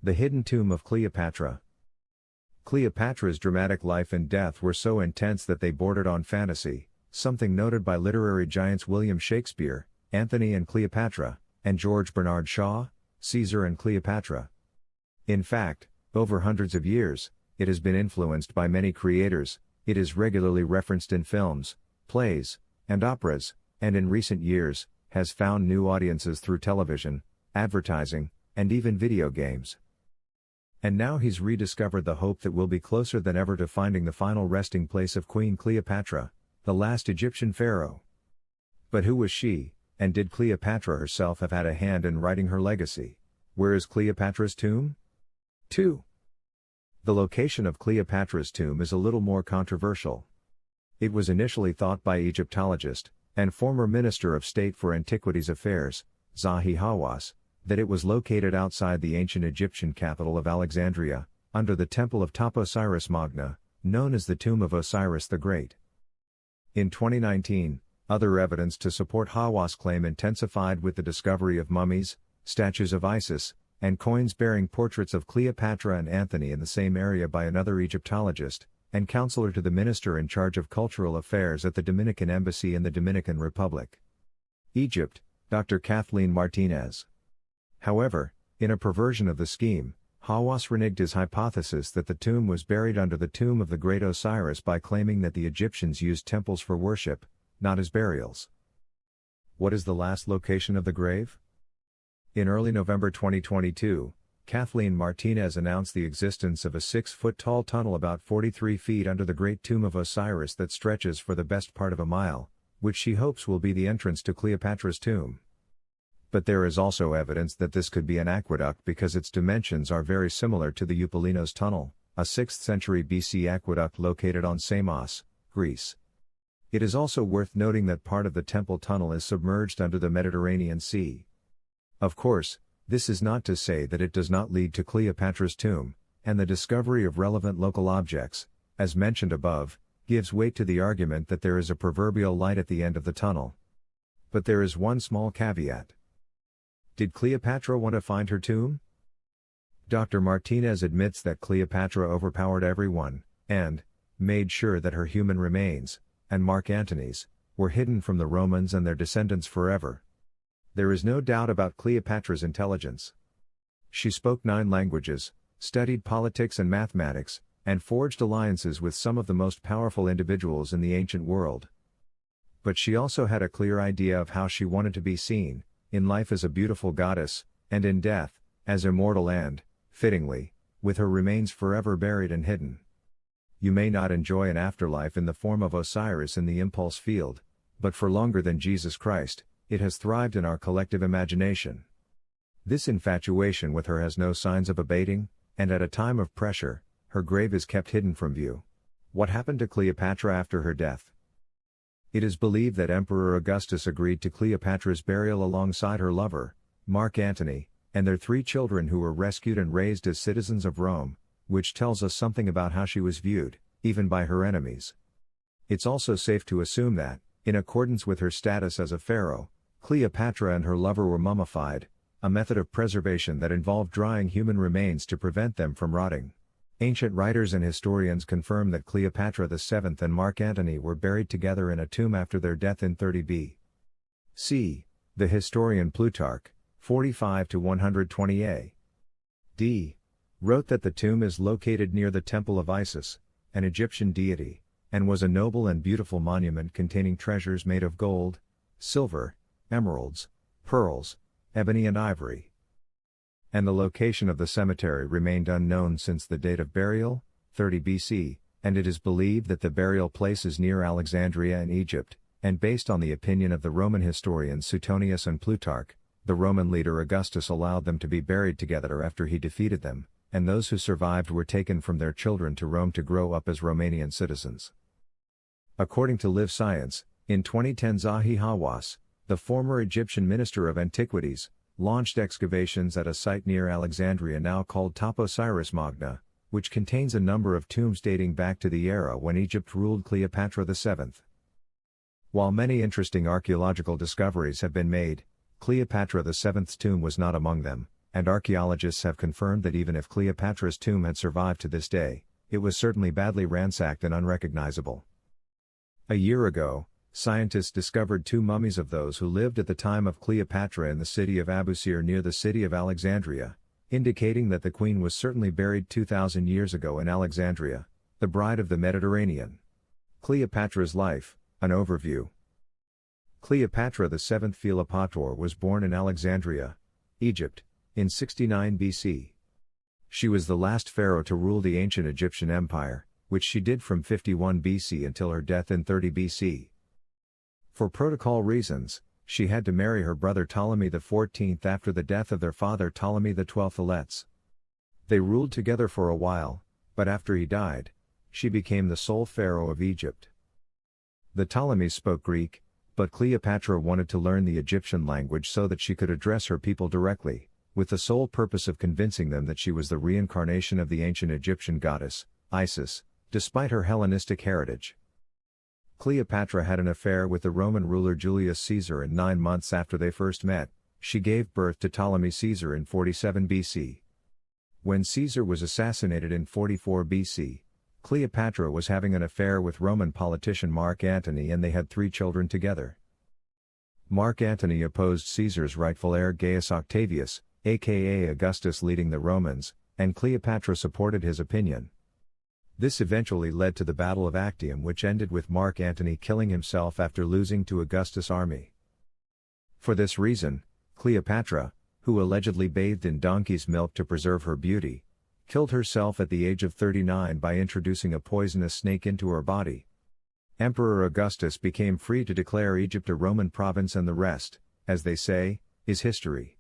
The hidden tomb of Cleopatra. Cleopatra's dramatic life and death were so intense that they bordered on fantasy, something noted by literary giants William Shakespeare, Antony and Cleopatra, and George Bernard Shaw, Caesar and Cleopatra. In fact, over hundreds of years, it has been influenced by many creators. It is regularly referenced in films, plays, and operas, and in recent years, has found new audiences through television, advertising, and even video games. And now he's rediscovered the hope that we'll be closer than ever to finding the final resting place of Queen Cleopatra, the last Egyptian pharaoh. But who was she, and did Cleopatra herself have had a hand in writing her legacy? Where is Cleopatra's tomb? 2. The location of Cleopatra's tomb is a little more controversial. It was initially thought by Egyptologist, and former Minister of State for Antiquities Affairs, Zahi Hawass, that it was located outside the ancient Egyptian capital of Alexandria, under the temple of Osiris Magna, known as the Tomb of Osiris the Great. In 2019, other evidence to support Hawass' claim intensified with the discovery of mummies, statues of Isis, and coins bearing portraits of Cleopatra and Antony in the same area by another Egyptologist, and counselor to the minister in charge of cultural affairs at the Dominican Embassy in the Dominican Republic, Egypt, Dr. Kathleen Martinez. However, in a perversion of the scheme, Hawass reneged his hypothesis that the tomb was buried under the tomb of the great Osiris by claiming that the Egyptians used temples for worship, not as burials. What is the last location of the grave? In early November 2022, Kathleen Martinez announced the existence of a 6-foot-tall tunnel about 43 feet under the Great Tomb of Osiris that stretches for the best part of a mile, which she hopes will be the entrance to Cleopatra's tomb. But there is also evidence that this could be an aqueduct because its dimensions are very similar to the Eupalinos Tunnel, a 6th century BC aqueduct located on Samos, Greece. It is also worth noting that part of the temple tunnel is submerged under the Mediterranean Sea. Of course, this is not to say that it does not lead to Cleopatra's tomb, and the discovery of relevant local objects, as mentioned above, gives weight to the argument that there is a proverbial light at the end of the tunnel. But there is one small caveat. Did Cleopatra want to find her tomb? Dr. Martinez admits that Cleopatra overpowered everyone, and made sure that her human remains, and Mark Antony's, were hidden from the Romans and their descendants forever. There is no doubt about Cleopatra's intelligence. She spoke 9 languages, studied politics and mathematics, and forged alliances with some of the most powerful individuals in the ancient world. But she also had a clear idea of how she wanted to be seen, in life as a beautiful goddess, and in death, as immortal and, fittingly, with her remains forever buried and hidden. You may not enjoy an afterlife in the form of Osiris in the impulse field, but for longer than Jesus Christ, it has thrived in our collective imagination. This infatuation with her has no signs of abating, and at a time of pressure, her grave is kept hidden from view. What happened to Cleopatra after her death? It is believed that Emperor Augustus agreed to Cleopatra's burial alongside her lover, Mark Antony, and their 3 children who were rescued and raised as citizens of Rome, which tells us something about how she was viewed, even by her enemies. It's also safe to assume that, in accordance with her status as a pharaoh, Cleopatra and her lover were mummified, a method of preservation that involved drying human remains to prevent them from rotting. Ancient writers and historians confirm that Cleopatra VII and Mark Antony were buried together in a tomb after their death in 30 B.C. The historian Plutarch, 45-120 A.D., wrote that the tomb is located near the temple of Isis, an Egyptian deity, and was a noble and beautiful monument containing treasures made of gold, silver, emeralds, pearls, ebony and ivory. And the location of the cemetery remained unknown since the date of burial, 30 BC, and it is believed that the burial place is near Alexandria in Egypt, and based on the opinion of the Roman historians Suetonius and Plutarch, the Roman leader Augustus allowed them to be buried together after he defeated them, and those who survived were taken from their children to Rome to grow up as Romanian citizens. According to Live Science, in 2010 Zahi Hawass, the former Egyptian Minister of Antiquities, launched excavations at a site near Alexandria now called Osiris Magna, which contains a number of tombs dating back to the era when Egypt ruled Cleopatra VII. While many interesting archaeological discoveries have been made, Cleopatra VII's tomb was not among them, and archaeologists have confirmed that even if Cleopatra's tomb had survived to this day, it was certainly badly ransacked and unrecognizable. A year ago, scientists discovered two mummies of those who lived at the time of Cleopatra in the city of Abusir near the city of Alexandria, indicating that the queen was certainly buried 2,000 years ago in Alexandria, the bride of the Mediterranean. Cleopatra's life, an overview. Cleopatra VII Philopator was born in Alexandria, Egypt, in 69 BC. She was the last pharaoh to rule the ancient Egyptian empire, which she did from 51 BC until her death in 30 BC. For protocol reasons, she had to marry her brother Ptolemy XIV after the death of their father Ptolemy XII Eletz. They ruled together for a while, but after he died, she became the sole pharaoh of Egypt. The Ptolemies spoke Greek, but Cleopatra wanted to learn the Egyptian language so that she could address her people directly, with the sole purpose of convincing them that she was the reincarnation of the ancient Egyptian goddess, Isis, despite her Hellenistic heritage. Cleopatra had an affair with the Roman ruler Julius Caesar, and 9 months after they first met, she gave birth to Ptolemy Caesar in 47 BC. When Caesar was assassinated in 44 BC, Cleopatra was having an affair with Roman politician Mark Antony, and they had 3 children together. Mark Antony opposed Caesar's rightful heir Gaius Octavius, aka Augustus, leading the Romans, and Cleopatra supported his opinion. This eventually led to the Battle of Actium, which ended with Mark Antony killing himself after losing to Augustus' army. For this reason, Cleopatra, who allegedly bathed in donkey's milk to preserve her beauty, killed herself at the age of 39 by introducing a poisonous snake into her body. Emperor Augustus became free to declare Egypt a Roman province, and the rest, as they say, is history.